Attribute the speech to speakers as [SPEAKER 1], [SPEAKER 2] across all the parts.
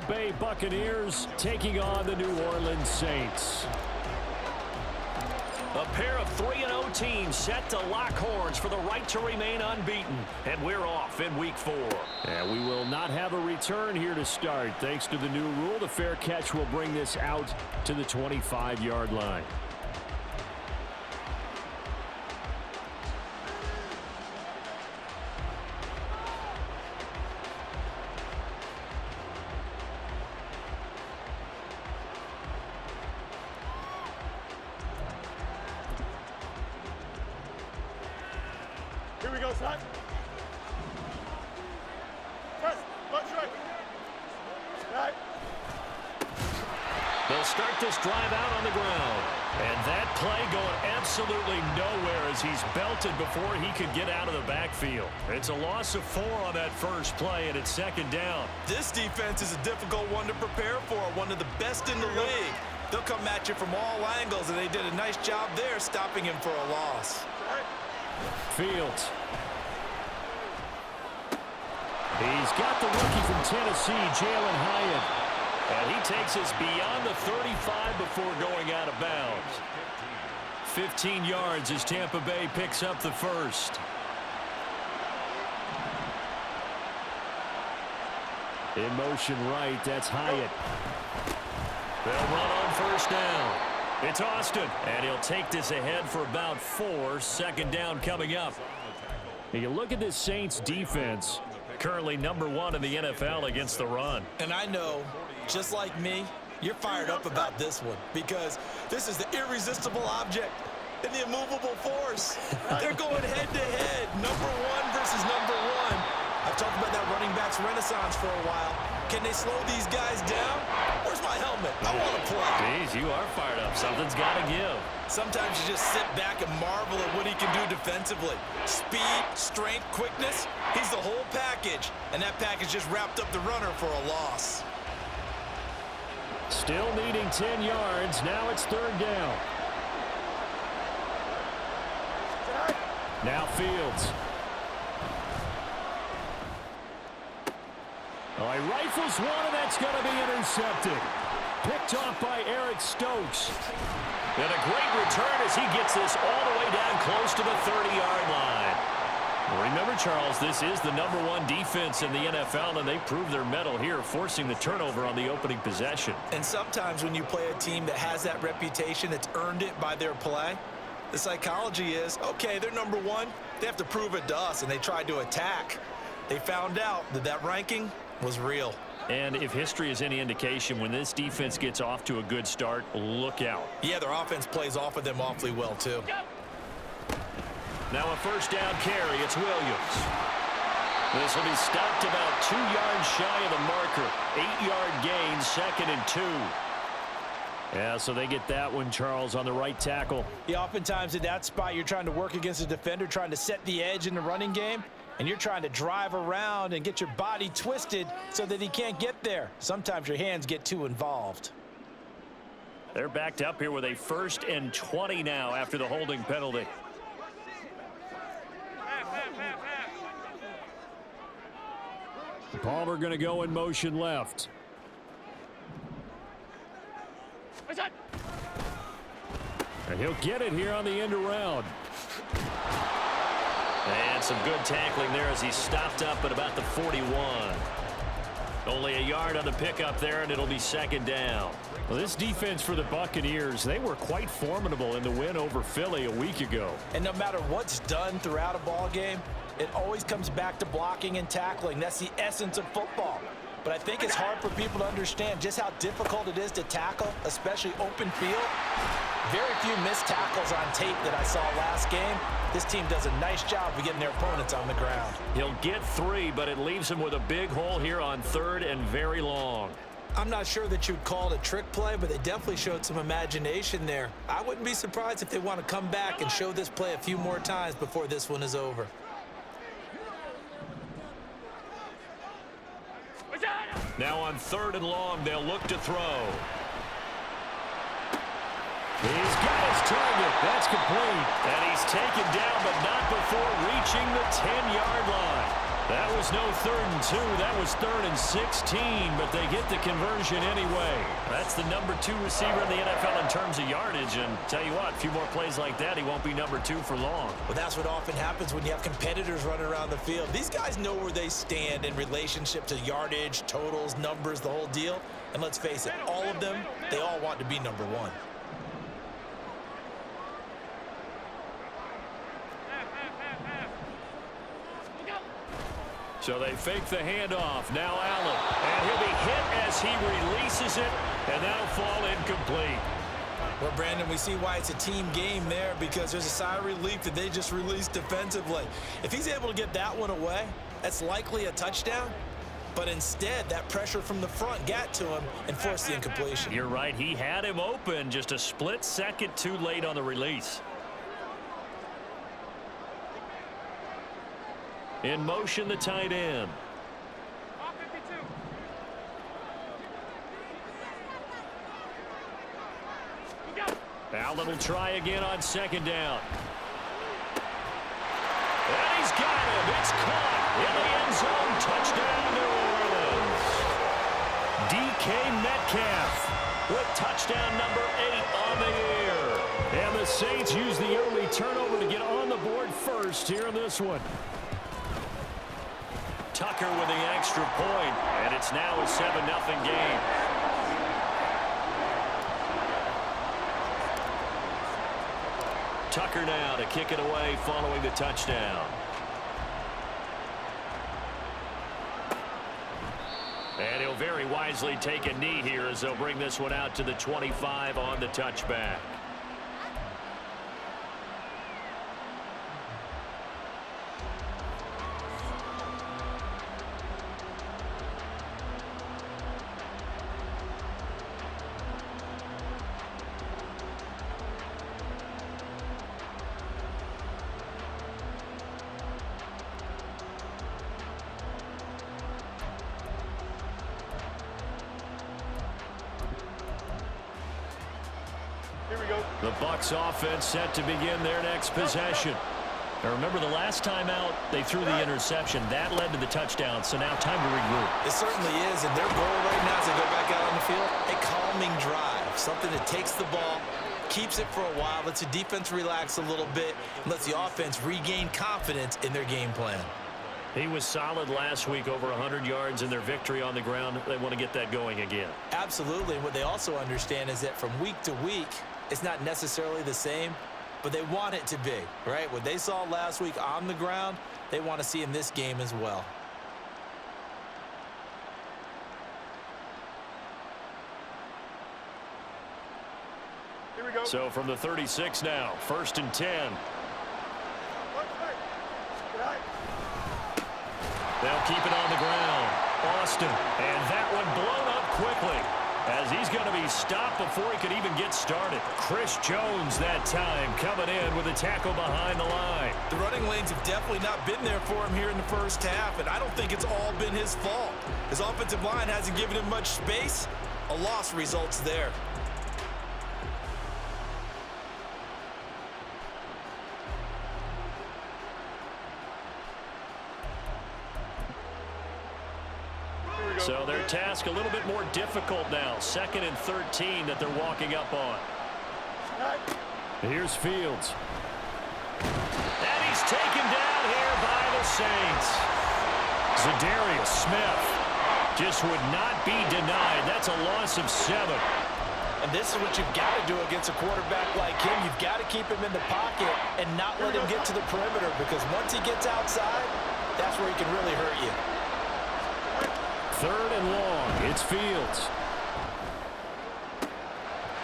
[SPEAKER 1] Bay Buccaneers taking on the New Orleans Saints.
[SPEAKER 2] A pair of 3-0 teams set to lock horns for the right to remain unbeaten. And we're off in Week 4.
[SPEAKER 1] And we will not have a return here to start. Thanks to the new rule, the fair catch will bring this out to the 25-yard line.
[SPEAKER 3] Here we go, son. Press, punch right. Right.
[SPEAKER 2] They'll start this drive out on the ground. And that play going absolutely nowhere as he's belted before he could get out of the backfield. It's a loss of 4 on that first play, and it's second down.
[SPEAKER 4] This defense is a difficult one to prepare for, one of the best in the league. They'll come at you from all angles, and they did a nice job there stopping him for a loss.
[SPEAKER 1] Fields. He's got the rookie from Tennessee, Jalen Hyatt.
[SPEAKER 2] And he takes us beyond the 35 before going out of bounds.
[SPEAKER 1] 15 yards as Tampa Bay picks up the first. In motion right, that's Hyatt.
[SPEAKER 2] They'll run on first down. It's Austin, and he'll take this ahead for about 4. Second down coming up.
[SPEAKER 1] You look at this Saints defense.
[SPEAKER 2] Currently number 1 in the NFL against the run.
[SPEAKER 4] And I know, just like me, you're fired up about this one because this is the irresistible object and the immovable force. They're going head-to-head, number 1 versus number 1. I've talked about that running backs renaissance for a while. Can they slow these guys down? Where's my helmet? I want to play.
[SPEAKER 2] Jeez, you are fired up. Something's got to give.
[SPEAKER 4] Sometimes you just sit back and marvel at what he can do defensively. Speed, strength, quickness. He's the whole package. And that package just wrapped up the runner for a loss.
[SPEAKER 1] Still needing 10 yards. Now it's third down. Now Fields. Oh, he rifles one, and that's going to be intercepted. Picked off by Eric Stokes.
[SPEAKER 2] And a great return as he gets this all the way down close to the 30-yard line. Remember, Charles, this is the number 1 defense in the NFL, and they proved their mettle here, forcing the turnover on the opening possession.
[SPEAKER 4] And sometimes when you play a team that has that reputation, that's earned it by their play, the psychology is, okay, they're number 1. They have to prove it to us, and they tried to attack. They found out that that ranking was real.
[SPEAKER 2] And if history is any indication, when this defense gets off to a good start, look out.
[SPEAKER 4] Yeah, their offense plays off of them awfully well, too.
[SPEAKER 2] Now a first down carry. It's Williams. This will be stopped about 2 yards shy of the marker. 8-yard gain, 2nd and 2.
[SPEAKER 1] Yeah, so they get that one, Charles, on the right tackle.
[SPEAKER 5] Yeah, oftentimes at that spot, you're trying to work against a defender, trying to set the edge in the running game, and you're trying to drive around and get your body twisted so that he can't get there. Sometimes your hands get too involved.
[SPEAKER 2] They're backed up here with a 1st and 20 now after the holding penalty.
[SPEAKER 1] Palmer going to go in motion left. And he'll get it here on the end around.
[SPEAKER 2] And some good tackling there as he stopped up at about the 41. Only a yard on the pickup there, and it'll be second down.
[SPEAKER 1] Well, this defense for the Buccaneers, they were quite formidable in the win over Philly a week ago.
[SPEAKER 5] And no matter what's done throughout a ball game, it always comes back to blocking and tackling. That's the essence of football. But I think it's hard for people to understand just how difficult it is to tackle, especially open field. Very few missed tackles on tape that I saw last game. This team does a nice job of getting their opponents on the ground.
[SPEAKER 2] He'll get 3, but it leaves him with a big hole here on 3rd and very long.
[SPEAKER 4] I'm not sure that you'd call it a trick play, but they definitely showed some imagination there. I wouldn't be surprised if they want to come back and show this play a few more times before this one is over.
[SPEAKER 2] Now on 3rd and long, they'll look to throw.
[SPEAKER 1] He's got his target. That's complete.
[SPEAKER 2] And he's taken down, but not before reaching the 10-yard line. That was no 3rd and 2. That was 3rd and 16, but they get the conversion anyway. That's the number 2 receiver in the NFL in terms of yardage. And tell you what, a few more plays like that, he won't be number 2 for long.
[SPEAKER 5] Well, that's what often happens when you have competitors running around the field. These guys know where they stand in relationship to yardage, totals, numbers, the whole deal. And let's face it, all of them, they all want to be number 1.
[SPEAKER 2] So they fake the handoff. Now Allen. And he'll be hit as he releases it, and that'll fall incomplete.
[SPEAKER 5] Well, Brandon, we see why it's a team game there, because there's a sigh of relief that they just released defensively. If he's able to get that one away, that's likely a touchdown. But instead, that pressure from the front got to him and forced the incompletion.
[SPEAKER 2] You're right. He had him open, just a split second too late on the release. In motion, the tight end. Allen will try again on 2nd down. And he's got him. It's caught in the end zone. Touchdown, New Orleans. DK Metcalf with touchdown number 8 on the year. And the Saints use the early turnover to get on the board first here in this one. Tucker with the extra point, and it's now a 7-0 game. Tucker now to kick it away following the touchdown. And he'll very wisely take a knee here as they'll bring this one out to the 25 on the touchback. The Bucs offense set to begin their next possession. Now remember, the last time out, they threw the interception. That led to the touchdown, so now time to regroup.
[SPEAKER 5] It certainly is, and their goal right now as they go back out on the field, a calming drive, something that takes the ball, keeps it for a while, lets the defense relax a little bit, and lets the offense regain confidence in their game plan.
[SPEAKER 2] He was solid last week, over 100 yards in their victory on the ground. They want to get that going again.
[SPEAKER 5] Absolutely, and what they also understand is that from week to week, it's not necessarily the same, but they want it to be, right? What they saw last week on the ground, they want to see in this game as well.
[SPEAKER 3] Here we go.
[SPEAKER 2] So from the 36 now, 1st and 10. They'll keep it on the ground. Austin, and that one blown up quickly, as he's going to be stopped before he could even get started. Chris Jones that time coming in with a tackle behind the line.
[SPEAKER 5] The running lanes have definitely not been there for him here in the first half, and I don't think it's all been his fault. His offensive line hasn't given him much space. A loss results there.
[SPEAKER 2] So their task a little bit more difficult now. 2nd and 13 that they're walking up on.
[SPEAKER 1] Here's Fields.
[SPEAKER 2] And he's taken down here by the Saints. Zadarius Smith just would not be denied. That's a loss of 7.
[SPEAKER 5] And this is what you've got to do against a quarterback like him. You've got to keep him in the pocket and not let him get to the perimeter, because once he gets outside, that's where he can really hurt you.
[SPEAKER 1] 3rd and long. It's Fields.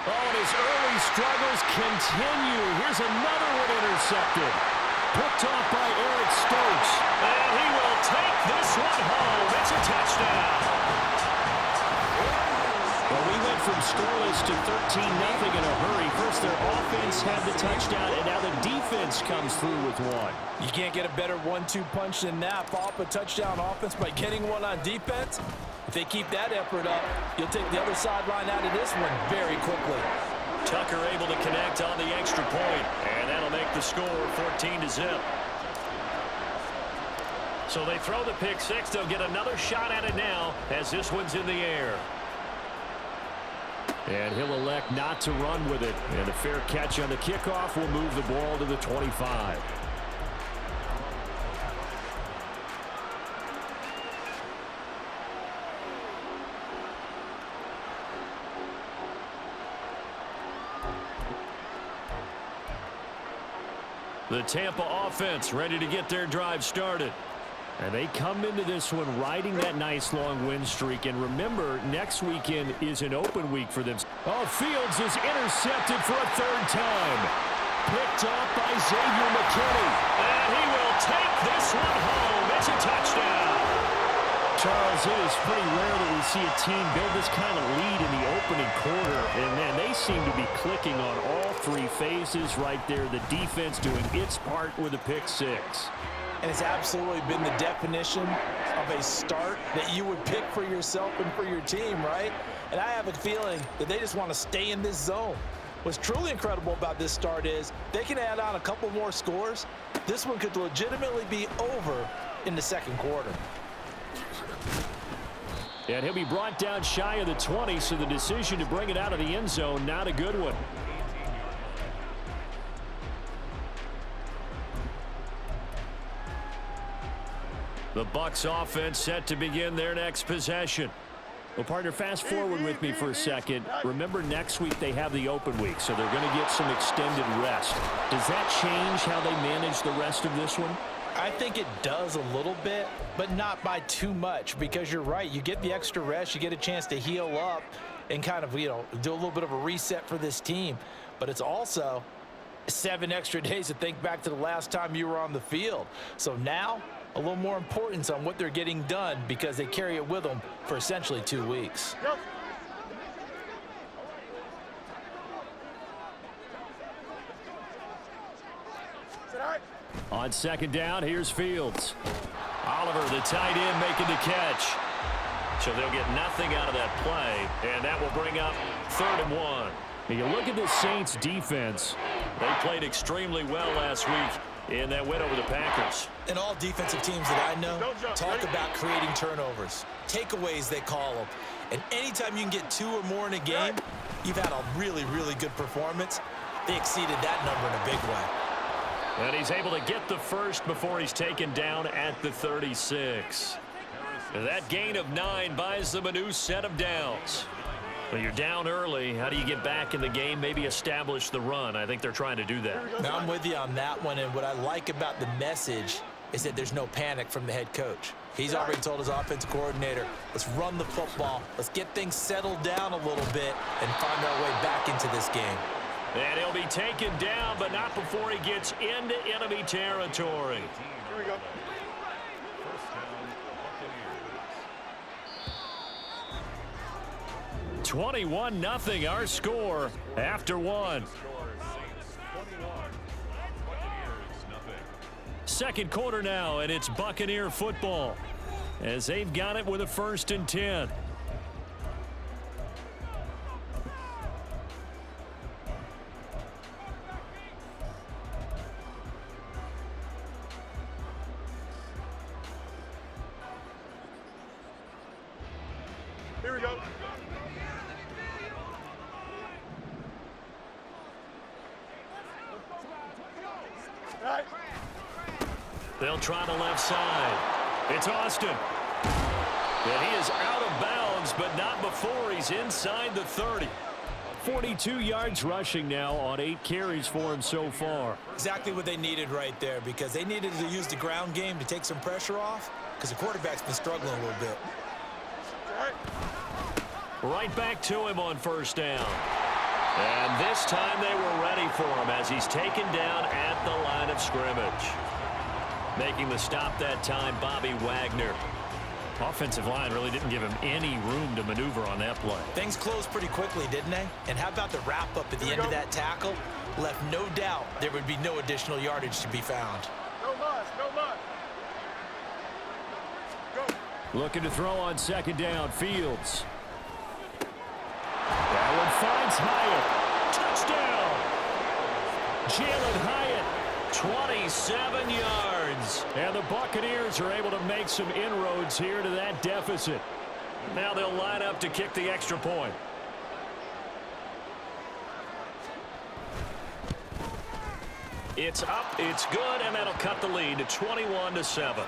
[SPEAKER 2] Oh, and his early struggles continue. Here's another one intercepted. Picked off by Eric Stokes. And he will take this one home. It's a touchdown.
[SPEAKER 1] Well, we went from scoreless to 13-0 in a hurry. First, their offense had the touchdown, and now the defense comes through with one.
[SPEAKER 5] You can't get a better 1-2 punch than that. Follow up a touchdown offense by getting one on defense. If they keep that effort up, you'll take the other sideline out of this one very quickly.
[SPEAKER 2] Tucker able to connect on the extra point, and that'll make the score 14-0. So they throw the pick six. They'll get another shot at it now as this one's in the air.
[SPEAKER 1] And he'll elect not to run with it. And a fair catch on the kickoff will move the ball to the 25.
[SPEAKER 2] The Tampa offense ready to get their drive started.
[SPEAKER 1] And they come into this one riding that nice long win streak. And remember, next weekend is an open week for them. Oh, Fields is intercepted for a third time. Picked off by Xavier McKinney.
[SPEAKER 2] And he will take this one home. It's a touchdown.
[SPEAKER 1] Charles, it is pretty rare that we see a team build this kind of lead in the opening quarter. And man, they seem to be clicking on all three phases right there. The defense doing its part with a pick six.
[SPEAKER 5] And it's absolutely been the definition of a start that you would pick for yourself and for your team, right? And I have a feeling that they just want to stay in this zone. What's truly incredible about this start is they can add on a couple more scores. This one could legitimately be over in the second quarter.
[SPEAKER 1] And he'll be brought down shy of the 20, so the decision to bring it out of the end zone, not a good one.
[SPEAKER 2] The Bucs offense set to begin their next possession.
[SPEAKER 1] Well, partner, fast forward with me for a second. Remember, next week they have the open week, so they're going to get some extended rest. Does that change how they manage the rest of this one?
[SPEAKER 5] I think it does a little bit, but not by too much, because you're right. You get the extra rest, you get a chance to heal up and kind of, do a little bit of a reset for this team. But it's also 7 extra days to think back to the last time you were on the field. So now, a little more importance on what they're getting done because they carry it with them for essentially 2 weeks.
[SPEAKER 1] On second down, here's Fields.
[SPEAKER 2] Oliver, the tight end, making the catch. So they'll get nothing out of that play, and that will bring up 3rd and 1.
[SPEAKER 1] And you look at the Saints defense.
[SPEAKER 2] They played extremely well last week in that win over the Packers.
[SPEAKER 4] And all defensive teams that I know talk about creating turnovers. Takeaways, they call them. And anytime you can get 2 or more in a game, you've had a really, really good performance. They exceeded that number in a big way.
[SPEAKER 2] And he's able to get the first before he's taken down at the 36. That gain of 9 buys them a new set of downs. Well, you're down early. How do you get back in the game, maybe establish the run? I think they're trying to do that.
[SPEAKER 5] Now, I'm with you on that one, and what I like about the message is that there's no panic from the head coach. He's already told his offensive coordinator, let's run the football, let's get things settled down a little bit and find our way back into this game.
[SPEAKER 2] And he'll be taken down, but not before he gets into enemy territory.
[SPEAKER 3] Here we go.
[SPEAKER 2] 21-0 our score after 1. Second quarter now, and it's Buccaneer football as they've got it with a 1st and 10.
[SPEAKER 3] Here we go. Right.
[SPEAKER 2] They'll try the left side. It's Austin. And he is out of bounds, but not before he's inside the 30.
[SPEAKER 1] 42 yards rushing now on 8 carries for him so far.
[SPEAKER 4] Exactly what they needed right there, because they needed to use the ground game to take some pressure off, because the quarterback's been struggling a little bit.
[SPEAKER 2] Right back to him on 1st down. And this time they were ready for him as he's taken down at the line of scrimmage. Making the stop that time, Bobby Wagner. Offensive line really didn't give him any room to maneuver on that play.
[SPEAKER 4] Things closed pretty quickly, didn't they? And how about the wrap-up at the end of that tackle? Left no doubt there would be no additional yardage to be found.
[SPEAKER 3] No muss, no muss. Go.
[SPEAKER 1] Looking to throw on 2nd down, Fields. That one finds Hyatt.
[SPEAKER 2] Touchdown!
[SPEAKER 1] Jalen Hyatt.
[SPEAKER 2] 27 yards.
[SPEAKER 1] And the Buccaneers are able to make some inroads here to that deficit.
[SPEAKER 2] Now they'll line up to kick the extra point. It's up, it's good, and that'll cut the lead to 21-7.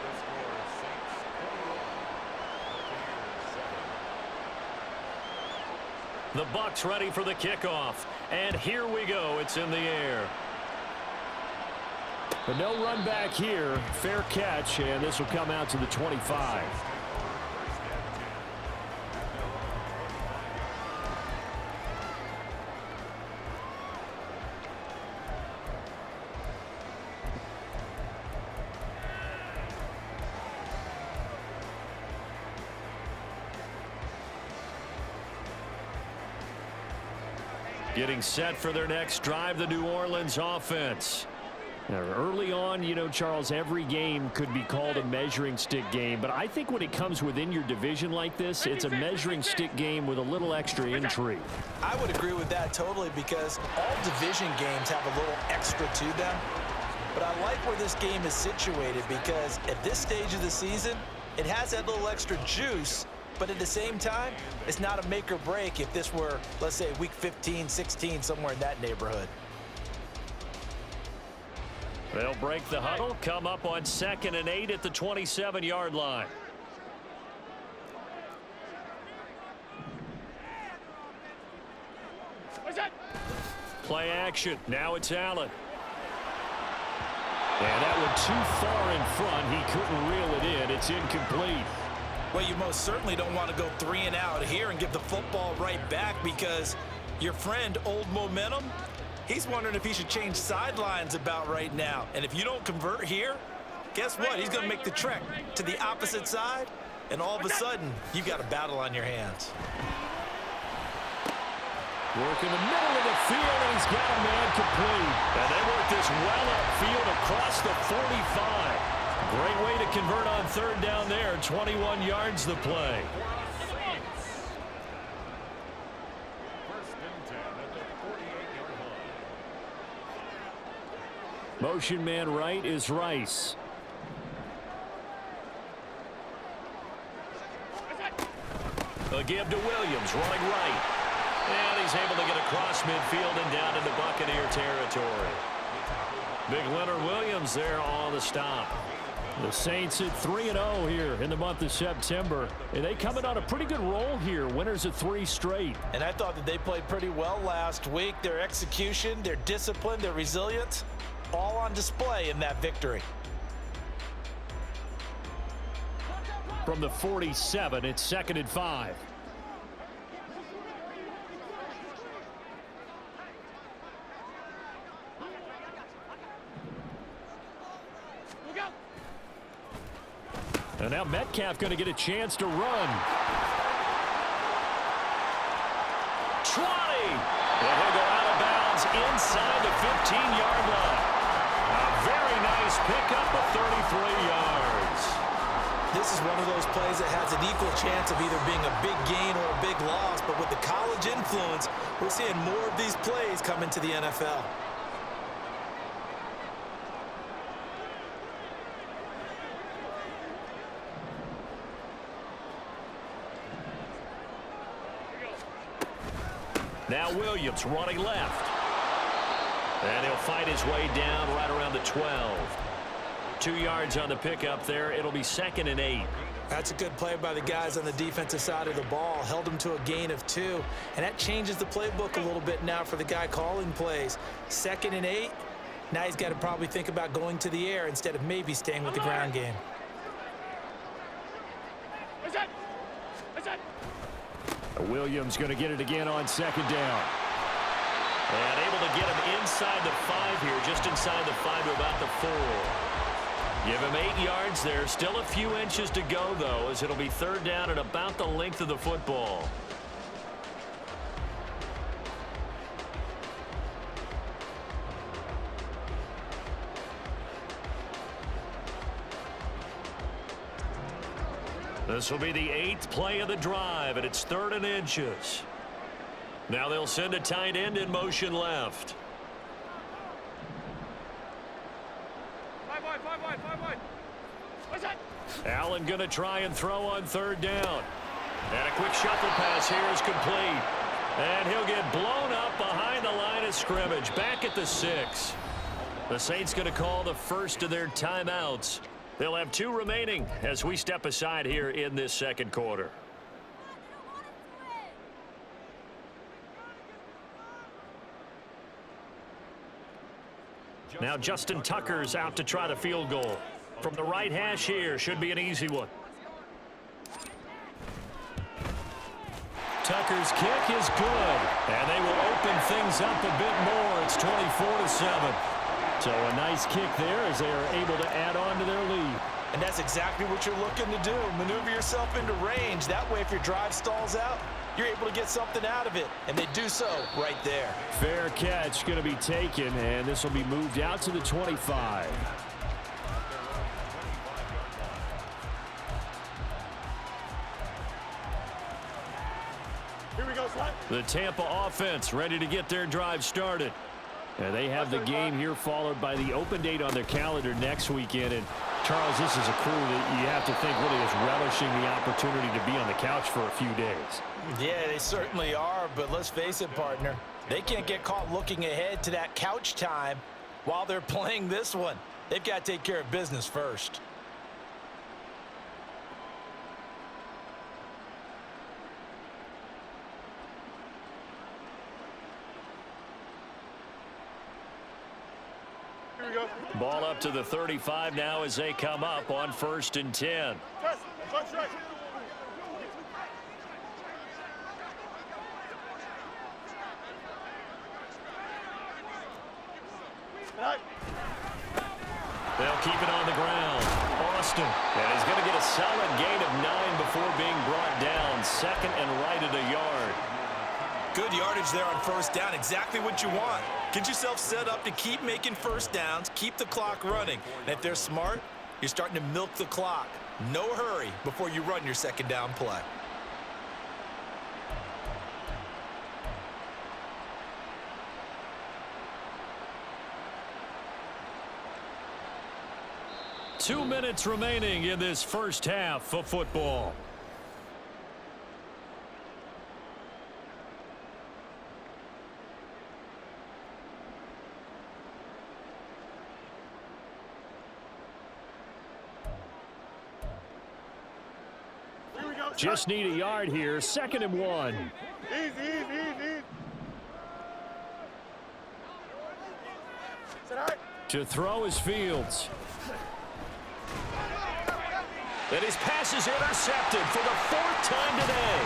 [SPEAKER 2] The Bucs ready for the kickoff. And here we go. It's in the air.
[SPEAKER 1] But no run back here. Fair catch, and this will come out to the 25.
[SPEAKER 2] Getting set for their next drive, the New Orleans offense.
[SPEAKER 1] Now, early on, you know, Charles, every game could be called a measuring stick game. But I think when it comes within your division like this, it's a measuring stick game with a little extra intrigue.
[SPEAKER 5] I would agree with that totally because all division games have a little extra to them. But I like where this game is situated because at this stage of the season, it has that little extra juice. But at the same time, it's not a make or break if this were, let's say, week 15, 16, somewhere in that neighborhood.
[SPEAKER 2] They'll break the huddle, come up on 2nd and 8 at the 27-yard line. Play action. Now it's Allen.
[SPEAKER 1] And that went too far in front. He couldn't reel it in. It's incomplete.
[SPEAKER 5] Well, you most certainly don't want to go 3 and out here and give the football right back because your friend, Old Momentum, he's wondering if he should change sidelines about right now. And if you don't convert here, guess what? He's going to make the trek to the opposite side, and all of a sudden, you've got a battle on your hands.
[SPEAKER 1] Work in the middle of the field, and he's got a man complete.
[SPEAKER 2] And they work this well upfield across the 45. Great way to convert on 3rd down there. 21 yards the play.
[SPEAKER 1] Motion man right is Rice.
[SPEAKER 2] A give to Williams, running right. And he's able to get across midfield and down into Buccaneer territory. Big Leonard Williams there on the stop.
[SPEAKER 1] The Saints at 3-0 here in the month of September. And they coming on a pretty good roll here. Winners of 3 straight.
[SPEAKER 5] And I thought that they played pretty well last week. Their execution, their discipline, their resilience, all on display in that victory.
[SPEAKER 1] From the 47, it's 2nd and 5. And now Metcalf going to get a chance to run. 20.
[SPEAKER 2] And he'll go out of bounds inside the 15-yard line. A very nice pickup of 33 yards.
[SPEAKER 5] This is one of those plays that has an equal chance of either being a big gain or a big loss. But with the college influence, we're seeing more of these plays come into the NFL.
[SPEAKER 2] Now Williams running left. And he'll fight his way down right around the 12. 2 yards on the pickup there. It'll be 2nd and 8.
[SPEAKER 5] That's a good play by the guys on the defensive side of the ball. Held him to a gain of 2. And that changes the playbook a little bit now for the guy calling plays. 2nd and 8. Now he's got to probably think about going to the air instead of maybe staying with the ground game.
[SPEAKER 1] Williams going to get it again on 2nd down.
[SPEAKER 2] And able to get him inside the 5 here, just inside the 5 to about the 4. Give him 8 yards there. Still a few inches to go, though, as it'll be 3rd down at about the length of the football. This will be the 8th play of the drive, and it's 3rd and inches. Now they'll send a tight end in motion left.
[SPEAKER 1] Allen going to try and throw on third down. And a quick shuffle pass here is complete. And he'll get blown up behind the line of scrimmage. Back at the 6. The Saints going to call the first of their timeouts. They'll have 2 remaining as we step aside here in this second quarter. Now Justin Tucker's out to try the field goal. From the right hash here, should be an easy one. Tucker's kick is good, and they will open things up a bit more. It's 24-7. So a nice kick there as they are able to add on to their lead.
[SPEAKER 5] And that's exactly what you're looking to do. Maneuver yourself into range. That way, if your drive stalls out, you're able to get something out of it. And they do so right there.
[SPEAKER 1] Fair catch going to be taken, and this will be moved out to the 25.
[SPEAKER 3] Here we go, slide.
[SPEAKER 1] The Tampa offense ready to get their drive started. And they have the game here followed by the open date on their calendar next weekend. And, Charles, this is a crew that you have to think really is relishing the opportunity to be on the couch for a few days.
[SPEAKER 5] Yeah, they certainly are, but let's face it, partner. They can't get caught looking ahead to that couch time while they're playing this one. They've got to take care of business first.
[SPEAKER 3] Here we go.
[SPEAKER 1] Ball up to the 35 now as they come up on 1st and 10.
[SPEAKER 3] Test. Touch right. Right.
[SPEAKER 1] They'll keep it on the ground. Austin. And he's going to get a solid gain of 9 before being brought down. 2nd and right at a yard.
[SPEAKER 5] Good yardage there on 1st down. Exactly what you want. Get yourself set up to keep making 1st downs, keep the clock running. And if they're smart, you're starting to milk the clock. No hurry before you run your 2nd down play.
[SPEAKER 1] Two minutes remaining in this first half of football. Just need a yard here. 2nd and 1.
[SPEAKER 3] Easy. Sit right.
[SPEAKER 1] To throw is Fields.
[SPEAKER 2] And his pass is intercepted for the 4th time today.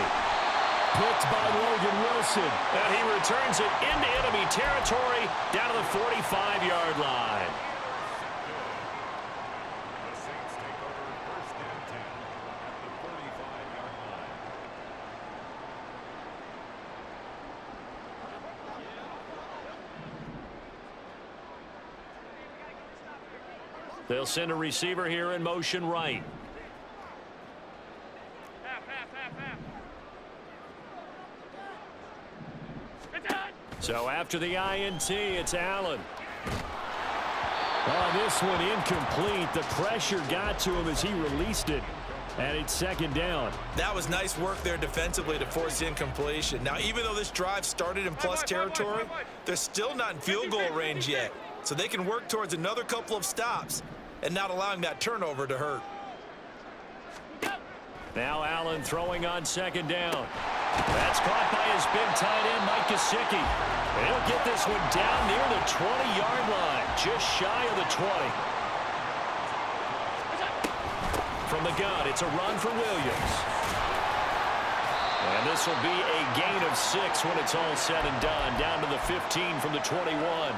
[SPEAKER 1] Picked by Logan Wilson.
[SPEAKER 2] And he returns it into enemy territory down to the 45-yard line.
[SPEAKER 1] They'll send a receiver here in motion right. So after the INT, it's Allen. Oh, this one incomplete. The pressure got to him as he released it. And it's 2nd down.
[SPEAKER 5] That was nice work there defensively to force the incompletion. Now, even though this drive started in plus territory, they're still not in field goal range yet. So they can work towards another couple of stops and not allowing that turnover to hurt.
[SPEAKER 1] Now Allen throwing on 2nd down. That's caught by his big tight end, Mike Gesicki. He'll get this one down near the 20-yard line, just shy of the 20. From the gun, it's a run for Williams. And this will be a gain of 6 when it's all said and done, down to the 15 from the 21.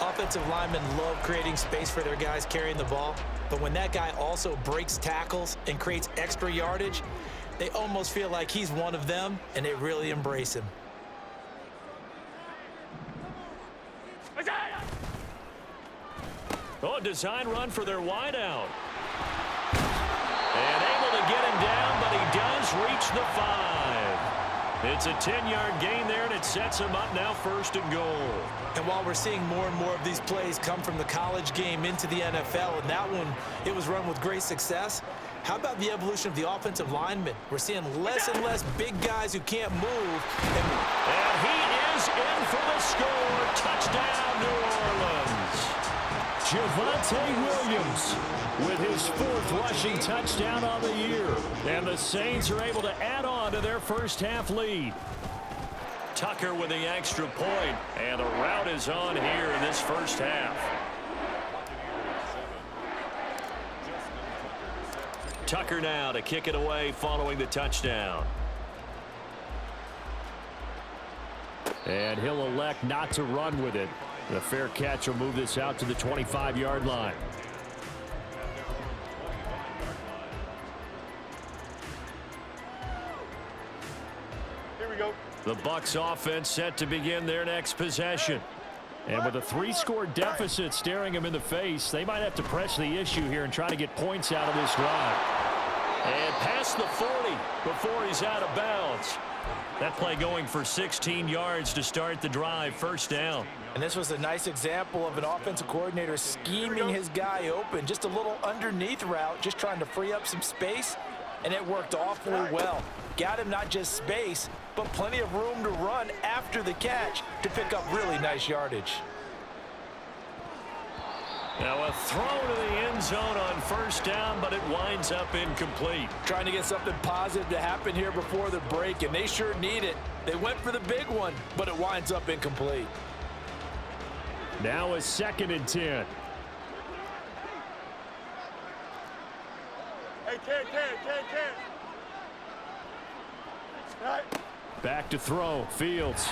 [SPEAKER 5] Offensive linemen love creating space for their guys carrying the ball, but when that guy also breaks tackles and creates extra yardage, they almost feel like he's one of them, and they really embrace him.
[SPEAKER 1] Oh, design run for their wideout. And able to get him down, but he does reach the 5.
[SPEAKER 2] It's a 10-yard gain there, and it sets him up now 1st and goal.
[SPEAKER 5] And while we're seeing more and more of these plays come from the college game into the NFL, and that one, it was run with great success, how about the evolution of the offensive linemen? We're seeing less and less big guys who can't move.
[SPEAKER 2] And he is in for the score. Touchdown, New Orleans.
[SPEAKER 1] Javonte Williams with his 4th rushing touchdown on the year. And the Saints are able to add on to their first-half lead.
[SPEAKER 2] Tucker with the extra point, and the route is on here in this first half. Tucker now to kick it away following the touchdown.
[SPEAKER 1] And he'll elect not to run with it. The fair catch will move this out to the 25-yard line.
[SPEAKER 3] Here we go.
[SPEAKER 1] The Bucs offense set to begin their next possession. And with a 3-score deficit staring them in the face, they might have to press the issue here and try to get points out of this drive.
[SPEAKER 2] And past the 40 before he's out of bounds. That play going for 16 yards to start the drive, 1st down.
[SPEAKER 5] And this was a nice example of an offensive coordinator scheming his guy open. Just a little underneath route, just trying to free up some space, and it worked awfully well. Got him not just space, but plenty of room to run after the catch to pick up really nice yardage.
[SPEAKER 2] Now a throw to the end zone on 1st down, but it winds up incomplete.
[SPEAKER 5] Trying to get something positive to happen here before the break, and they sure need it. They went for the big one, but it winds up incomplete.
[SPEAKER 1] Now a 2nd and 10.
[SPEAKER 3] Hey, Ken. All right.
[SPEAKER 1] Back to throw. Fields.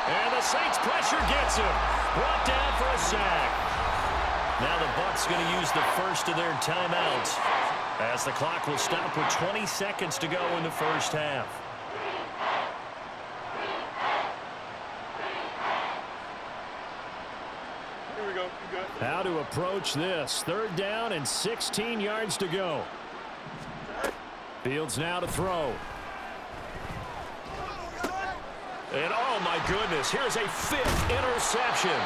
[SPEAKER 2] And the Saints pressure gets him. Brought down for a sack. Now the Bucs going to use the first of their timeouts as the clock will stop with 20 seconds to go in the first half.
[SPEAKER 3] Here we go. You good?
[SPEAKER 1] How to approach this. 3rd down and 16 yards to go. Fields now to throw.
[SPEAKER 2] And oh my goodness, here's a 5th interception.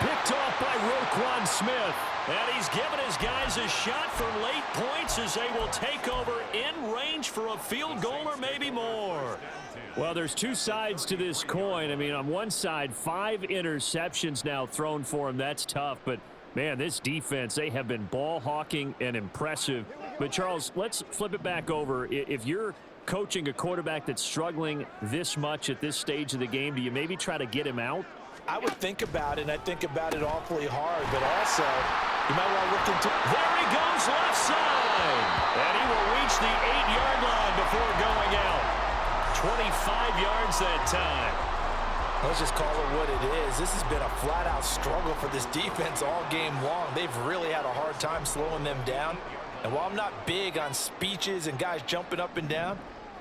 [SPEAKER 1] Picked off by Roquan Smith.
[SPEAKER 2] And he's given his guys a shot for late points as they will take over in range for a field goal or maybe more.
[SPEAKER 1] Well, there's 2 sides to this coin. I mean, on one side, 5 interceptions now thrown for him. That's tough. But, man, this defense, they have been ball hawking and impressive. But, Charles, let's flip it back over. If you're coaching a quarterback that's struggling this much at this stage of the game, do you maybe try to get him out?
[SPEAKER 5] I would think about it, and I think about it awfully hard, but also you might want to look into.
[SPEAKER 2] There he goes left side. And he will reach the 8-yard line before going out. 25 yards that time.
[SPEAKER 5] Let's just call it what it is. This has been a flat-out struggle for this defense all game long. They've really had a hard time slowing them down. And while I'm not big on speeches and guys jumping up and down,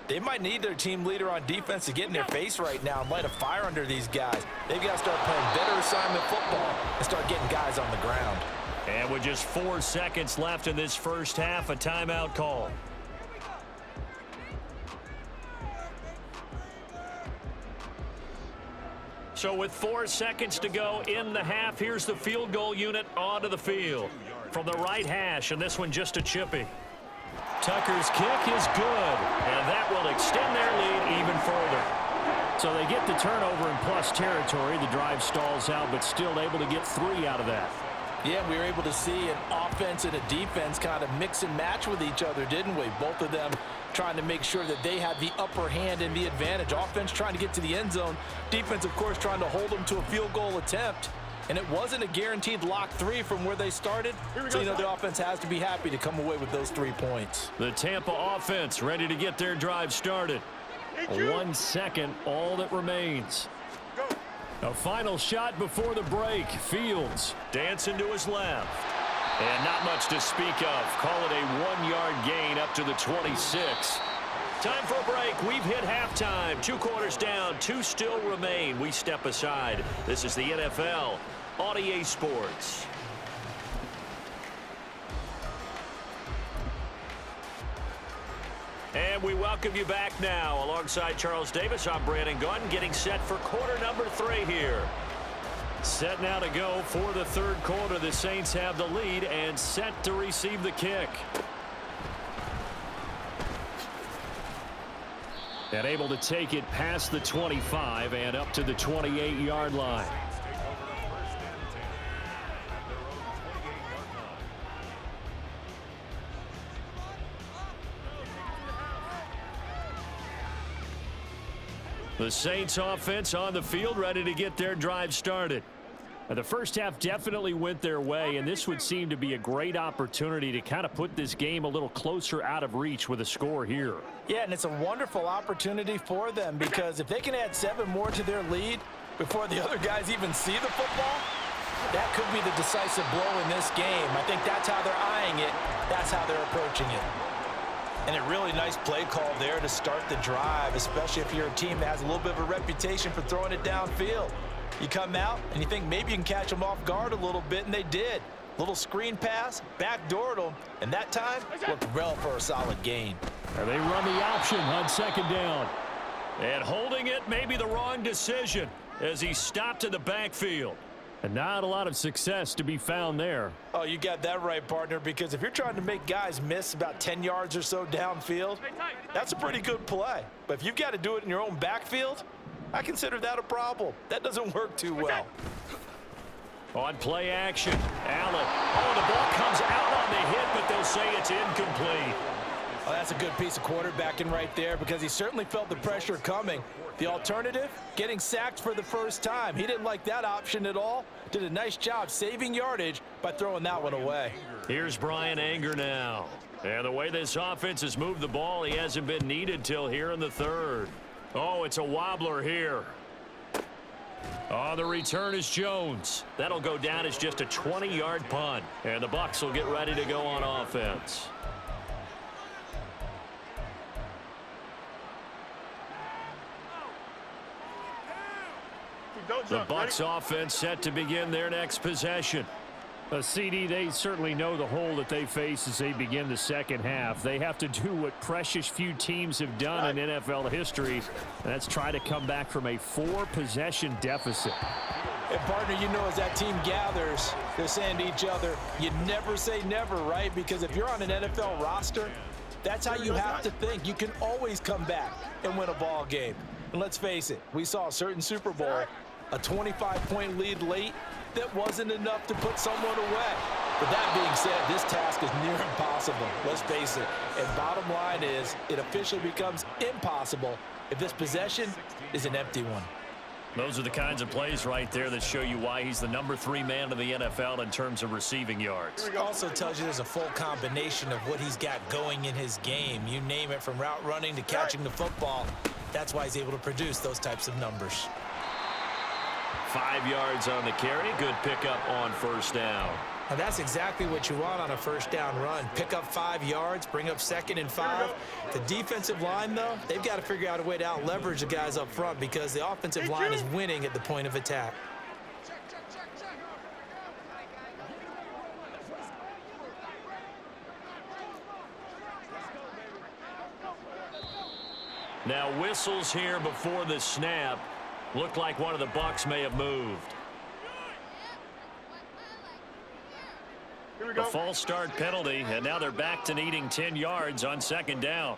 [SPEAKER 5] they might need their team leader on defense to get in their face right now and light a fire under these guys. They've got to start playing better assignment football and start getting guys on the ground.
[SPEAKER 2] And with just 4 seconds left in this first half, a timeout call. So with 4 seconds to go in the half, here's the field goal unit onto the field. From the right hash, and this one just a chippy. Tucker's kick is good, and that will extend their lead even further.
[SPEAKER 1] So they get the turnover in plus territory. The drive stalls out, but still able to get 3 out of that.
[SPEAKER 5] Yeah, we were able to see an offense and a defense kind of mix and match with each other, didn't we? Both of them trying to make sure that they had the upper hand and the advantage. Offense trying to get to the end zone. Defense, of course, trying to hold them to a field goal attempt. And it wasn't a guaranteed lock 3 from where they started. So, the offense has to be happy to come away with those 3 points.
[SPEAKER 2] The Tampa offense ready to get their drive started.
[SPEAKER 1] 1 second, all that remains. A final shot before the break. Fields
[SPEAKER 2] dancing to his left. And not much to speak of. Call it a 1-yard gain up to the 26. Time for a break. We've hit halftime. 2 quarters down. 2 still remain. We step aside. This is the NFL on EA Sports. And we welcome you back now. Alongside Charles Davis, I'm Brandon Gaudin, getting set for quarter number 3 here. Set now to go for the third quarter. The Saints have the lead and set to receive the kick. And able to take it past the 25 and up to the 28-yard line. The Saints offense on the field, ready to get their drive started. The first half definitely went their way, and this would seem to be a great opportunity to kind of put this game a little closer out of reach with a score here.
[SPEAKER 5] Yeah, and it's a wonderful opportunity for them, because if they can add 7 more to their lead before the other guys even see the football, that could be the decisive blow in this game. I think that's how they're eyeing it. That's how they're approaching it. And a really nice play call there to start the drive, especially if you're a team that has a little bit of a reputation for throwing it downfield. You come out and you think maybe you can catch them off guard a little bit, and they did. Little screen pass, backdoored them, and that time looked well for a solid gain.
[SPEAKER 1] And they run the option on second down.
[SPEAKER 2] And holding it may be the wrong decision as he stopped in the backfield.
[SPEAKER 1] And not a lot of success to be found there.
[SPEAKER 5] Oh, you got that right, partner, because if you're trying to make guys miss about 10 yards or so downfield, that's a pretty good play. But if you've got to do it in your own backfield, I consider that a problem. That doesn't work too well.
[SPEAKER 2] On play action, Allen. Oh, the ball comes out on the hit, but they'll say it's incomplete.
[SPEAKER 5] Oh, that's a good piece of quarterbacking right there, because he certainly felt the pressure coming. The alternative, getting sacked for the first time. He didn't like that option at all. Did a nice job saving yardage by throwing that one away.
[SPEAKER 2] Here's Brian Anger now. And the way this offense has moved the ball, he hasn't been needed till here in the third. Oh, it's a wobbler here. On the return is Jones. That'll go down as just a 20-yard punt. And the Bucs will get ready to go on offense. The Bucs offense set to begin their next possession.
[SPEAKER 1] CD, they certainly know the hole that they face as they begin the second half. They have to do what precious few teams have done in NFL history, and that's try to come back from a 4-possession deficit.
[SPEAKER 5] And, partner, you know, as that team gathers, they're saying to each other, you never say never, right? Because if you're on an NFL roster, that's how you have to think. You can always come back and win a ball game. And let's face it, we saw a certain Super Bowl, a 25-point lead late, that wasn't enough to put someone away. But that being said, this task is near impossible. Let's face it. And bottom line is, it officially becomes impossible if this possession is an empty one.
[SPEAKER 2] Those are the kinds of plays right there that show you why he's the number 3 man in the NFL in terms of receiving yards.
[SPEAKER 5] It also tells you there's a full combination of what he's got going in his game. You name it, from route running to catching the football. That's why he's able to produce those types of numbers.
[SPEAKER 2] 5 yards on the carry. Good pickup on first down.
[SPEAKER 5] Now that's exactly what you want on a first down run. Pick up 5 yards, bring up 2nd and 5. The defensive line, though, they've got to figure out a way to out-leverage the guys up front, because the offensive line is winning at the point of attack.
[SPEAKER 2] Now whistles here before the snap. Looked like one of the Bucs may have moved.
[SPEAKER 3] Here we go.
[SPEAKER 2] A false start penalty, and now they're back to needing 10 yards on second down.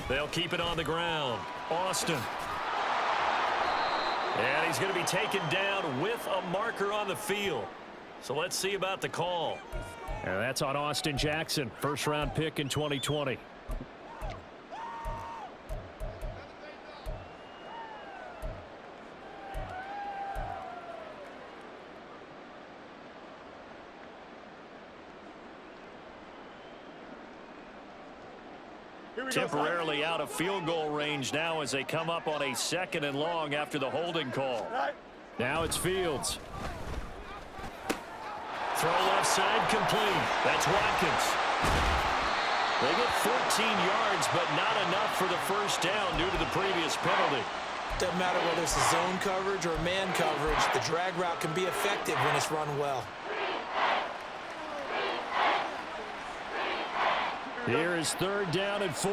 [SPEAKER 2] They'll keep it on the ground. Austin. And he's going to be taken down with a marker on the field. So let's see about the call.
[SPEAKER 1] And that's on Austin Jackson, first-round pick in 2020.
[SPEAKER 2] Temporarily out of field goal range now as they come up on a 2nd and long after the holding call.
[SPEAKER 1] Now it's Fields.
[SPEAKER 2] Throw left side complete. That's Watkins. They get 14 yards, but not enough for the first down due to the previous penalty.
[SPEAKER 5] Doesn't matter whether it's a zone coverage or man coverage, the drag route can be effective when it's run well.
[SPEAKER 1] Here is 3rd down and 4.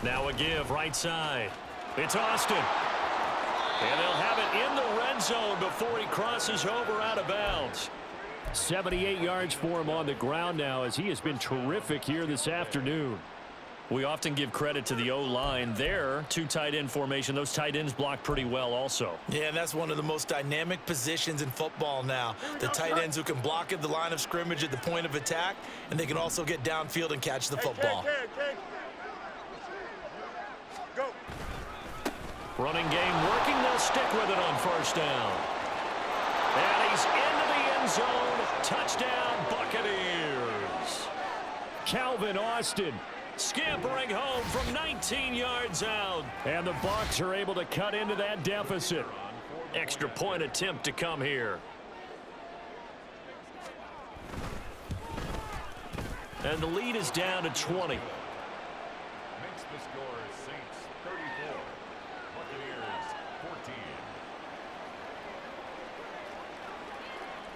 [SPEAKER 2] Now a give right side. It's Austin. And they'll have it in the red zone before he crosses over out of bounds.
[SPEAKER 1] 78 yards for him on the ground now, as he has been terrific here this afternoon.
[SPEAKER 2] We often give credit to the O-line there. 2 tight end formation. Those tight ends block pretty well also.
[SPEAKER 5] Yeah, and that's one of the most dynamic positions in football now. The tight ends who can block at the line of scrimmage at the point of attack, and they can also get downfield and catch the football.
[SPEAKER 3] Go.
[SPEAKER 2] Running game working. They'll stick with it on 1st down. And he's into the end zone. Touchdown, Buccaneers.
[SPEAKER 1] Calvin Austin
[SPEAKER 2] Scampering home from 19 yards out.
[SPEAKER 1] and the Bucs are able to cut into that deficit.
[SPEAKER 2] Extra point attempt to come here. And the lead is down to 20.
[SPEAKER 6] Makes the score Saints 34, Buccaneers 14.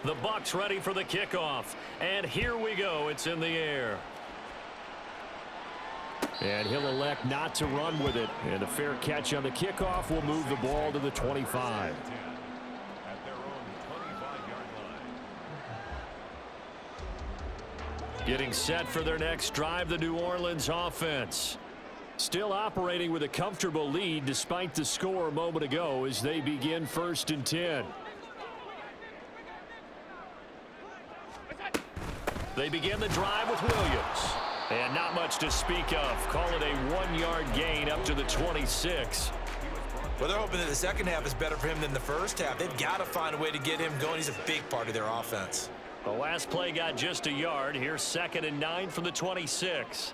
[SPEAKER 2] The Bucs ready for the kickoff. And here we go. It's in the air.
[SPEAKER 1] And he'll elect not to run with it. And a fair catch on the kickoff will move the ball to the 25.
[SPEAKER 6] At their own 25-yard line.
[SPEAKER 2] Getting set for their next drive, the New Orleans offense.
[SPEAKER 1] Still operating with a comfortable lead despite the score a moment ago as they begin 1st and 10.
[SPEAKER 2] They begin the drive with Williams. And not much to speak of. Call it a 1-yard gain up to the 26.
[SPEAKER 5] Well, they're hoping that the second half is better for him than the first half. They've got to find a way to get him going. He's a big part of their offense.
[SPEAKER 2] The last play got just a yard. Here's 2nd and 9 from the 26.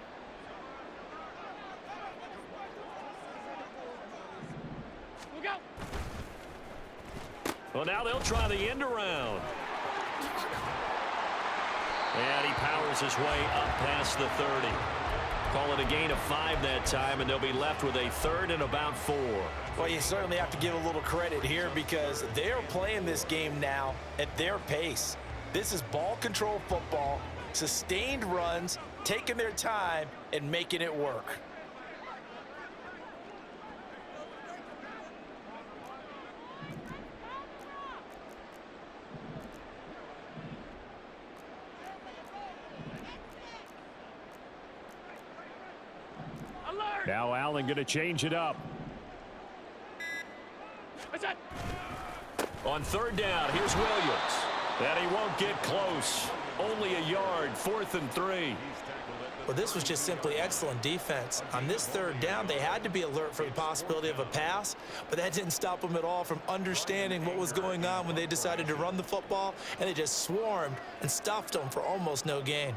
[SPEAKER 2] Well, now they'll try the end around. And he powers his way up past the 30. Call it a gain of 5 that time, and they'll be left with a 3rd and about 4.
[SPEAKER 5] Well, you certainly have to give a little credit here because they're playing this game now at their pace. This is ball control football, sustained runs, taking their time, and making it work.
[SPEAKER 1] Now Allen going to change it up.
[SPEAKER 2] On 3rd down, here's Williams. And he won't get close. Only a yard, 4th and 3.
[SPEAKER 5] Well, this was just simply excellent defense. On this 3rd down, they had to be alert for the possibility of a pass, but that didn't stop them at all from understanding what was going on when they decided to run the football, and they just swarmed and stuffed them for almost no gain.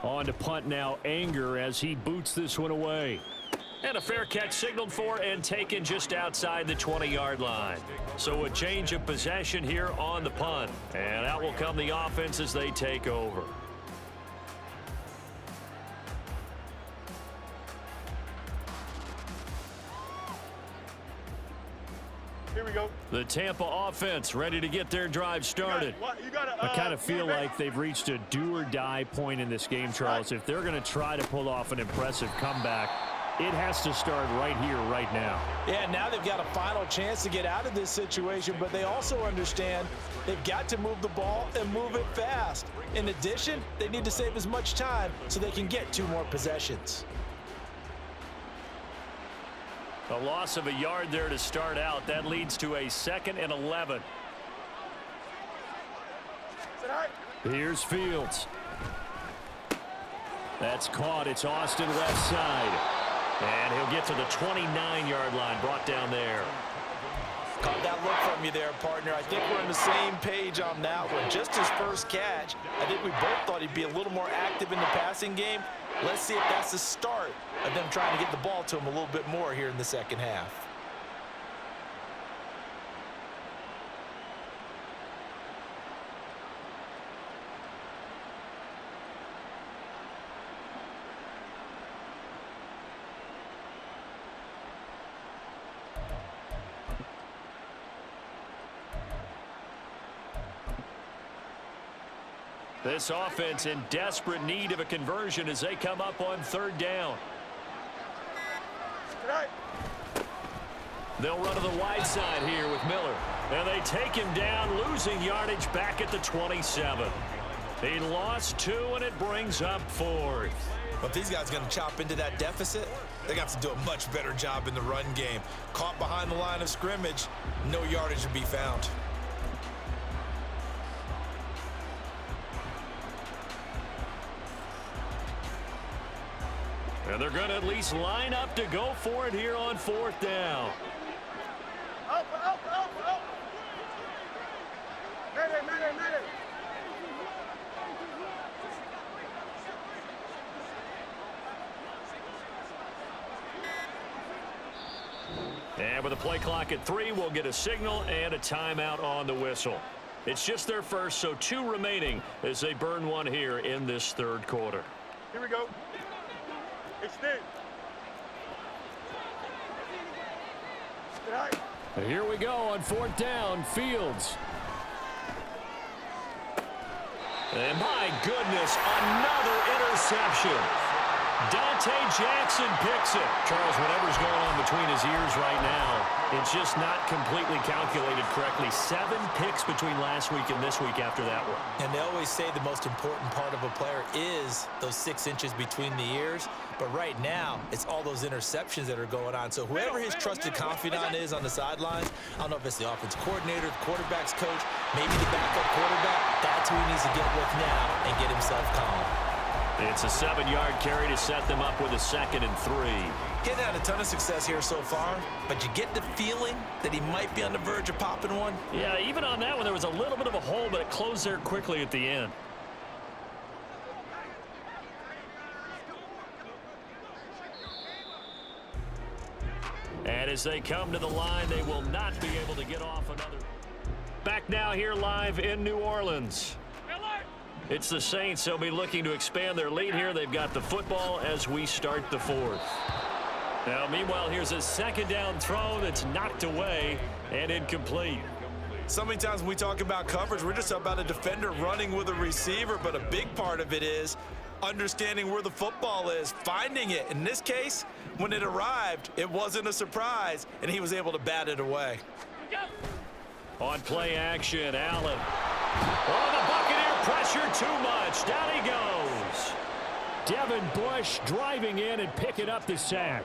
[SPEAKER 1] On to punt now, Anger, as he boots this one away.
[SPEAKER 2] And a fair catch signaled for and taken just outside the 20-yard line. So a change of possession here on the punt. And out will come the offense as they take over.
[SPEAKER 3] Here we go.
[SPEAKER 2] The Tampa offense ready to get their drive started.
[SPEAKER 1] I kind of feel like they've reached a do-or-die point in this game, Charles. If they're going to try to pull off an impressive comeback, it has to start right here, right now.
[SPEAKER 5] Yeah, now they've got a final chance to get out of this situation, but they also understand they've got to move the ball and move it fast. In addition, they need to save as much time so they can get 2 more possessions.
[SPEAKER 2] A loss of a yard there to start out. That leads to a 2nd and 11.
[SPEAKER 1] Here's Fields. That's caught. It's Austin left side.
[SPEAKER 2] And he'll get to the 29-yard line, brought down there.
[SPEAKER 5] Caught that look from you there, partner. I think we're on the same page on that one. Just his first catch, I think we both thought he'd be a little more active in the passing game. Let's see if that's the start of them trying to get the ball to him a little bit more here in the second half.
[SPEAKER 2] This offense in desperate need of a conversion as they come up on third down. They'll run to the wide side here with Miller. And they take him down, losing yardage back at the 27. He lost 2, and it brings up 4th.
[SPEAKER 4] But if these guys are going to chop into that deficit, they got to do a much better job in the run game. Caught behind the line of scrimmage, no yardage to be found.
[SPEAKER 2] And they're going to at least line up to go for it here on 4th down. And with a play clock at 3, we'll get a signal and a timeout on the whistle. It's just their first, so 2 remaining as they burn one here in this third quarter.
[SPEAKER 3] Here we go. Extend.
[SPEAKER 1] Here we go on 4th down. Fields.
[SPEAKER 2] And my goodness, another interception. Dante Jackson picks it. Charles, whatever's going on between his ears right now, it's just not completely calculated correctly. 7 picks between last week and this week after that one.
[SPEAKER 5] And they always say the most important part of a player is those 6 inches between the ears. But right now, it's all those interceptions that are going on. So whoever his trusted confidant is on the sidelines, I don't know if it's the offense coordinator, the quarterback's coach, maybe the backup quarterback, that's who he needs to get with now and get himself calm.
[SPEAKER 2] It's a 7-yard carry to set them up with a 2nd and 3.
[SPEAKER 5] Getting had a ton of success here so far, but you get the feeling that he might be on the verge of popping one.
[SPEAKER 2] Yeah, even on that one, there was a little bit of a hole, but it closed there quickly at the end. And as they come to the line, they will not be able to get off another. Back now here live in New Orleans. It's the Saints. They'll be looking to expand their lead here. They've got the football as we start the 4th. Now, meanwhile, here's a 2nd down throw that's knocked away and incomplete.
[SPEAKER 4] So many times when we talk about coverage, we're just about a defender running with a receiver, but a big part of it is understanding where the football is, finding it. In this case, when it arrived, it wasn't a surprise, and he was able to bat it away.
[SPEAKER 2] On play action, Allen. Oh, the Buccaneer pressure too much. Down he goes.
[SPEAKER 1] Devin Bush driving in and picking up the sack.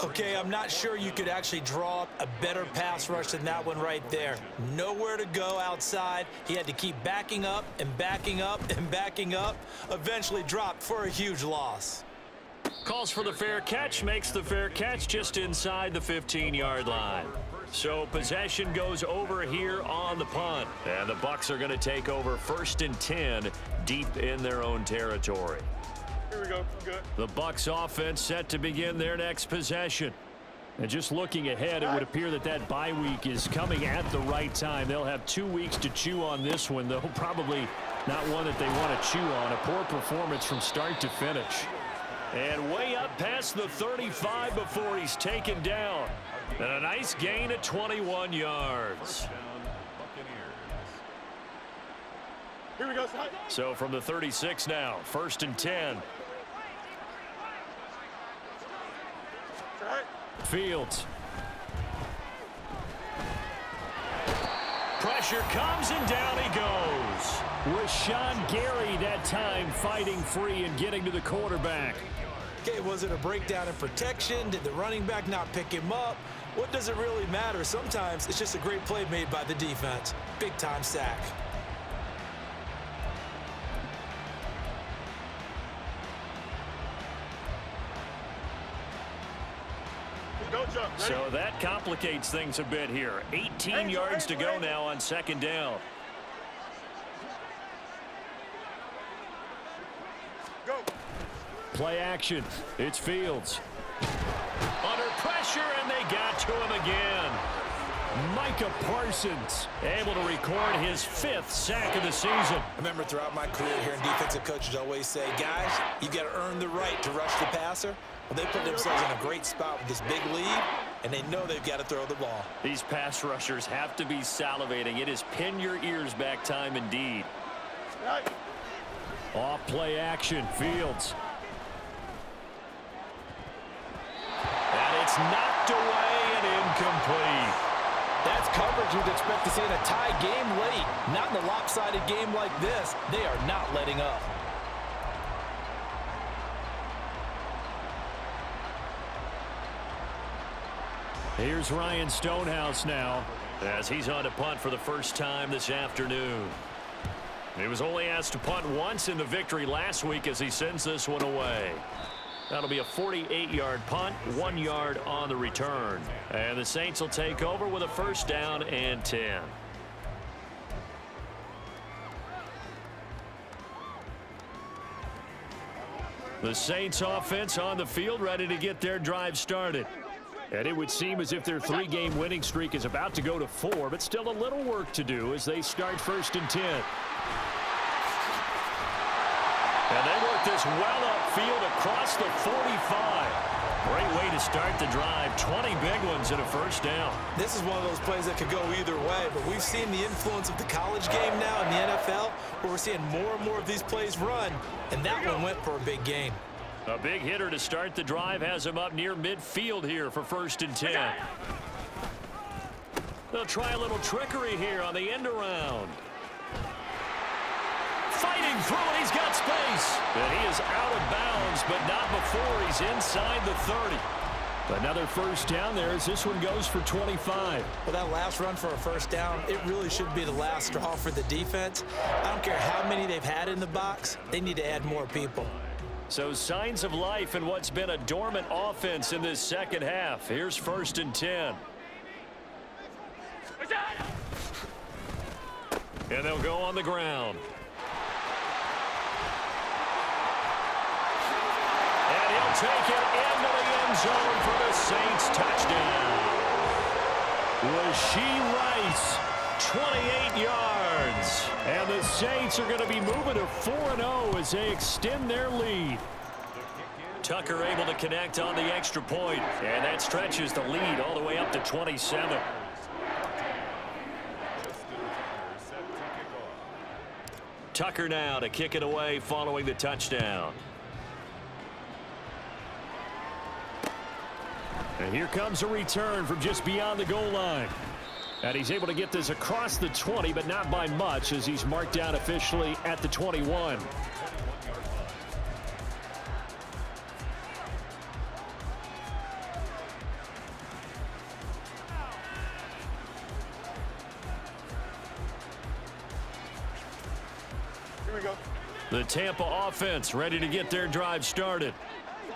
[SPEAKER 5] Okay, I'm not sure you could actually draw up a better pass rush than that one right there. Nowhere to go outside. He had to keep backing up and backing up and backing up. Eventually dropped for a huge loss.
[SPEAKER 2] Calls for the fair catch, makes the fair catch just inside the 15-yard line. So possession goes over here on the punt. And the Bucs are going to take over 1st and 10 deep in their own territory.
[SPEAKER 3] Here we go. Good.
[SPEAKER 1] The Bucs offense set to begin their next possession. And just looking ahead, it would appear that that bye week is coming at the right time. They'll have 2 weeks to chew on this one, though probably not one that they want to chew on. A poor performance from start to finish.
[SPEAKER 2] And way up past the 35 before he's taken down. And a nice gain at 21 yards.
[SPEAKER 3] Here we go.
[SPEAKER 2] So from the 36 now, 1st and 10.
[SPEAKER 1] Fields.
[SPEAKER 2] Pressure comes and down he goes.
[SPEAKER 1] Rashawn Gary that time fighting free and getting to the quarterback.
[SPEAKER 5] Okay, was it a breakdown in protection? Did the running back not pick him up? What does it really matter? Sometimes it's just a great play made by the defense. Big time sack.
[SPEAKER 2] So that complicates things a bit here. 18 yards to go now on 2nd down.
[SPEAKER 3] Go.
[SPEAKER 1] Play action. It's Fields.
[SPEAKER 2] Under pressure, and they got to him again.
[SPEAKER 1] Micah Parsons
[SPEAKER 2] Able to record his 5th sack of the season.
[SPEAKER 5] I remember throughout my career here in defensive coaches always say, guys, you've got to earn the right to rush the passer. Well, they put themselves in a great spot with this big lead, and they know they've got to throw the ball.
[SPEAKER 2] These pass rushers have to be salivating. It is pin your ears back time indeed.
[SPEAKER 1] Off play action, Fields.
[SPEAKER 2] And it's knocked away and incomplete.
[SPEAKER 5] That's coverage you'd expect to see in a tie game late. Not in a lopsided game like this. They are not letting up.
[SPEAKER 1] Here's Ryan Stonehouse now,
[SPEAKER 2] as he's on to punt for the first time this afternoon. He was only asked to punt once in the victory last week as he sends this one away. That'll be a 48-yard punt, 1 yard on the return. And the Saints will take over with a first down and 10. The Saints offense on the field, ready to get their drive started.
[SPEAKER 1] And it would seem as if their 3-game winning streak is about to go to 4, but still a little work to do as they start first and 10.
[SPEAKER 2] And they work this well upfield across the 45. Great way to start the drive. 20 big ones and a first down.
[SPEAKER 4] This is one of those plays that could go either way, but we've seen the influence of the college game now in the NFL, where we're seeing more and more of these plays run, and that one went for a big gain.
[SPEAKER 2] A big hitter to start the drive has him up near midfield here for first and 10. They'll try a little trickery here on the end around. Fighting through it, he's got space. And he is out of bounds, but not before he's inside the 30.
[SPEAKER 1] Another first down there as this one goes for 25.
[SPEAKER 4] Well, that last run for a first down, it really should be the last straw for the defense. I don't care how many they've had in the box. They need to add more people.
[SPEAKER 2] So signs of life in what's been a dormant offense in this second half. Here's first and 10. And they'll go on the ground. And he'll take it into the end zone for the Saints touchdown.
[SPEAKER 1] Rashee Rice,
[SPEAKER 2] 28 yards.
[SPEAKER 1] and the Saints are going to be moving to 4-0 as they extend their lead.
[SPEAKER 2] Tucker able to connect on the extra point, and that stretches the lead all the way up to 27. Tucker now to kick it away following the touchdown.
[SPEAKER 1] And here comes a return from just beyond the goal line. And he's able to get this across the 20, but not by much as he's marked down officially at the 21.
[SPEAKER 3] Here we go.
[SPEAKER 1] The Tampa offense ready to get their drive started.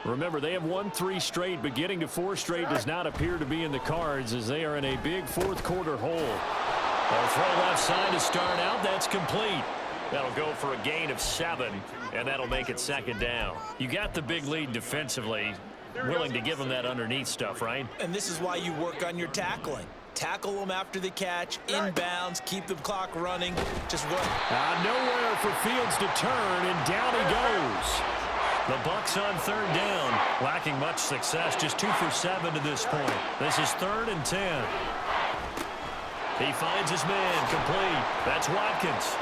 [SPEAKER 1] Remember, they have won 3 straight, but getting to 4 straight does not appear to be in the cards as they are in a big fourth quarter hole.
[SPEAKER 2] They'll throw left side to start out. That's complete. That'll go for a gain of 7, and that'll make it second down. You got the big lead defensively, willing to give them that underneath stuff, right?
[SPEAKER 4] And this is why you work on your tackling. Tackle them after the catch, inbounds, keep the clock running. Just run.
[SPEAKER 1] Nowhere for Fields to turn, and down he goes.
[SPEAKER 2] The Bucs on third down, lacking much success, just 2 for 7 to this point. This is 3rd and 10. He finds his man, complete. That's Watkins.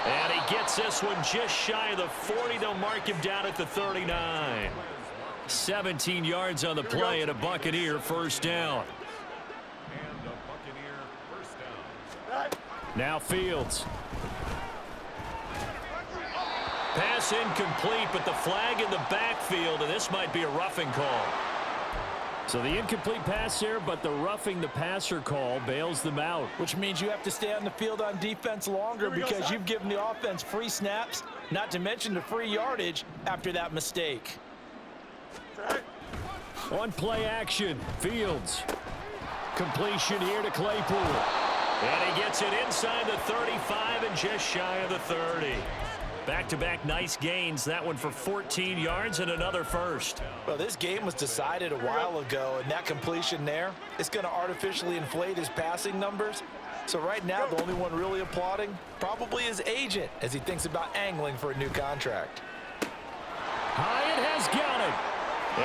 [SPEAKER 2] And he gets this one just shy of the 40. They'll mark him down at the 39. 17 yards on the play and a Buccaneer first down.
[SPEAKER 6] And a Buccaneer first down.
[SPEAKER 1] Now Fields.
[SPEAKER 2] Pass incomplete, but the flag in the backfield, and this might be a roughing call.
[SPEAKER 1] So the incomplete pass there, but the roughing the passer call bails them out.
[SPEAKER 5] Which means you have to stay on the field on defense longer because you've given the offense free snaps, not to mention the free yardage after that mistake.
[SPEAKER 1] On play action, Fields. Completion here to Claypool.
[SPEAKER 2] And he gets it inside the 35 and just shy of the 30. Back-to-back nice gains. That one for 14 yards and another first.
[SPEAKER 5] Well, this game was decided a while ago, and that completion there is going to artificially inflate his passing numbers. So right now, the only one really applauding probably his agent as he thinks about angling for a new contract.
[SPEAKER 1] Hyatt has got it.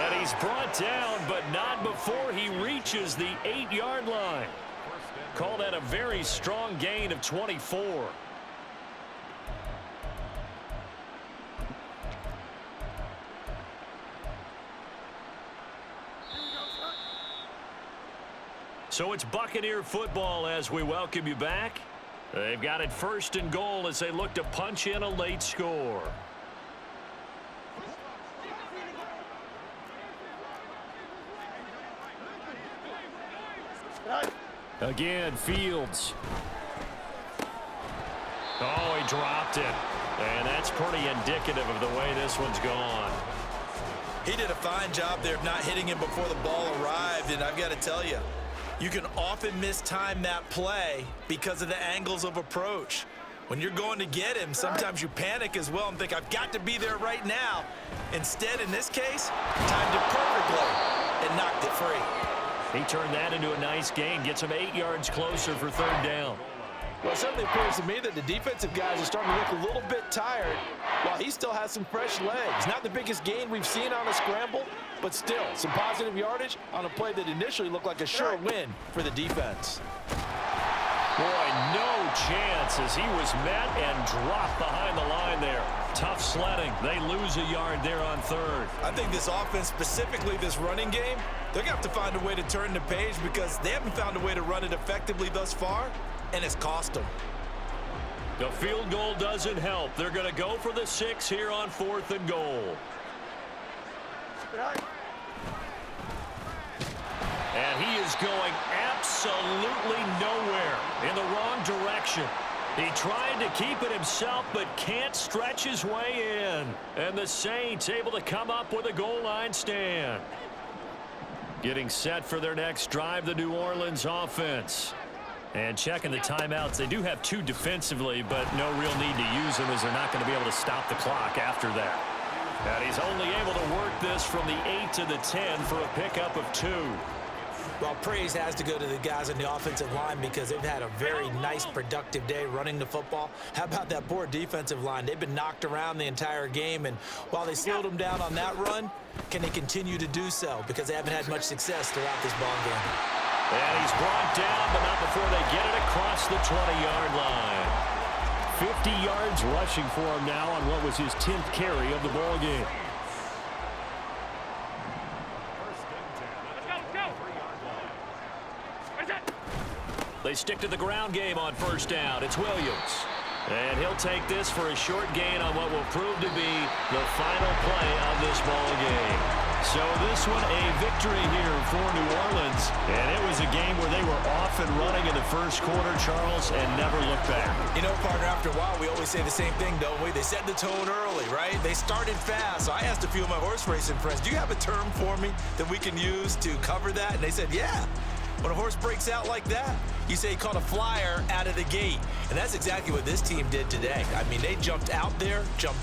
[SPEAKER 2] And he's brought down, but not before he reaches the 8-yard line. Call that a very strong gain of 24. So it's Buccaneer football as we welcome you back. They've got it 1st and goal as they look to punch in a late score.
[SPEAKER 1] Again, Fields.
[SPEAKER 2] Oh, he dropped it. And that's pretty indicative of the way this one's gone.
[SPEAKER 4] He did a fine job there of not hitting him before the ball arrived, and I've got to tell you, you can often mistime that play because of the angles of approach. When you're going to get him, sometimes you panic as well and think, I've got to be there right now. Instead, in this case, timed it perfectly and knocked it free.
[SPEAKER 2] He turned that into a nice gain, gets him 8 yards closer for 3rd down.
[SPEAKER 5] Well, it certainly appears to me that the defensive guys are starting to look a little bit tired while he still has some fresh legs. Not the biggest gain we've seen on a scramble, but still some positive yardage on a play that initially looked like a sure win for the defense.
[SPEAKER 2] Boy, no chance as he was met and dropped behind the line there. Tough sledding. They lose a yard there on 3rd.
[SPEAKER 4] I think this offense, specifically this running game, they're going to have to find a way to turn the page because they haven't found a way to run it effectively thus far, and it's cost them.
[SPEAKER 2] The field goal doesn't help. They're going to go for the 6 here on 4th and goal. And he is going absolutely nowhere in the wrong direction. He tried to keep it himself, but can't stretch his way in. And the Saints able to come up with a goal line stand. Getting set for their next drive, the New Orleans offense. And checking the timeouts, they do have 2 defensively, but no real need to use them as they're not going to be able to stop the clock after that. And he's only able to work this from the 8 to the 10 for a pickup of 2.
[SPEAKER 5] Well, praise has to go to the guys on the offensive line because they've had a very nice, productive day running the football. How about that poor defensive line? They've been knocked around the entire game, and while they slowed them down on that run, can they continue to do so? Because they haven't had much success throughout this ball game.
[SPEAKER 2] And he's brought down, but not before they get it across the 20-yard line.
[SPEAKER 1] 50 yards rushing for him now on what was his 10th carry of the ball game.
[SPEAKER 2] They stick to the ground game on 1st down. It's Williams. And he'll take this for a short gain on what will prove to be the final play of this ball game. So this one a victory here for New Orleans. And it was a game where they were off and running in the 1st quarter, Charles, and never looked back.
[SPEAKER 4] You know, partner, after a while, we always say the same thing, don't we? They set the tone early, right? They started fast. So I asked a few of my horse racing friends, do you have a term for me that we can use to cover that? And they said, yeah. When a horse breaks out like that, you say he caught a flyer out of the gate. And that's exactly what this team did today. I mean, they jumped out there, jumped